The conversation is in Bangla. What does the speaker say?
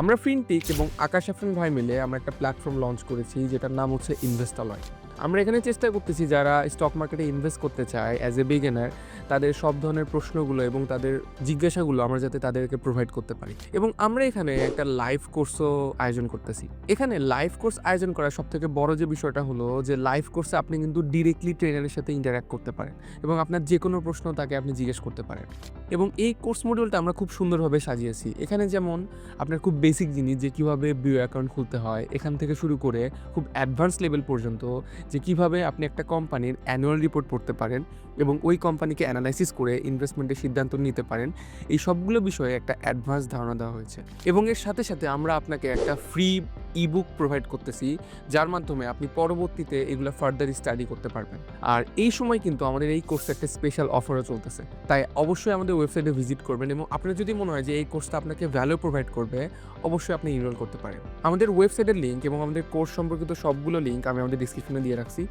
আমরা ফিনটেক এবং আকাশ আফরিন ভাই মিলে আমরা একটা প্ল্যাটফর্ম লঞ্চ করেছি যেটার নাম হচ্ছে ইনভেস্টালয়। আমরা এখানে চেষ্টা করতেছি যারা স্টক মার্কেটে ইনভেস্ট করতে চায় অ্যাজ এ বিগিনার, তাদের সব ধরনের প্রশ্নগুলো এবং তাদের জিজ্ঞাসাগুলো আমরা যাতে তাদেরকে প্রোভাইড করতে পারি। এবং আমরা এখানে একটা লাইভ কোর্সও আয়োজন করতেছি। এখানে লাইভ কোর্স আয়োজন করার সবথেকে বড় যে বিষয়টা হলো যে লাইভ কোর্সে আপনি কিন্তু ডিরেক্টলি ট্রেনারের সাথে ইন্টারঅ্যাক্ট করতে পারেন এবং আপনার যে কোনো প্রশ্ন তাকে আপনি জিজ্ঞেস করতে পারেন। এবং এই কোর্স মডিউলটা আমরা খুব সুন্দরভাবে সাজিয়েছি। এখানে যেমন আপনার খুব বেসিক জিনিস যে কীভাবে বিও অ্যাকাউন্ট খুলতে হয় এখান থেকে শুরু করে খুব অ্যাডভান্স লেভেল পর্যন্ত যে কীভাবে আপনি একটা কোম্পানির অ্যানুয়াল রিপোর্ট পড়তে পারেন এবং ওই কোম্পানিকে অ্যানালাইসিস করে ইনভেস্টমেন্টের সিদ্ধান্ত নিতে পারেন, এই সবগুলো বিষয়ে একটা অ্যাডভান্স ধারণা দেওয়া হয়েছে। এবং এর সাথে সাথে আমরা আপনাকে একটা ফ্রি ইবুক প্রোভাইড করতেছি যার মাধ্যমে আপনি পরবর্তীতে এগুলো ফার্দার স্টাডি করতে পারবেন। আর এই সময় কিন্তু আমাদের এই কোর্সে একটা স্পেশাল অফারও চলতেছে, তাই অবশ্যই আমাদের ওয়েবসাইটে ভিজিট করবেন এবং আপনার যদি মনে হয় যে এই কোর্সটা আপনাকে ভ্যালু প্রোভাইড করবে অবশ্যই আপনি এনরোল করতে পারেন। আমাদের ওয়েবসাইটের লিঙ্ক এবং আমাদের কোর্স সম্পর্কিত সবগুলো লিঙ্ক আমি আমাদের ডিসক্রিপশনে দিয়ে রাখছি।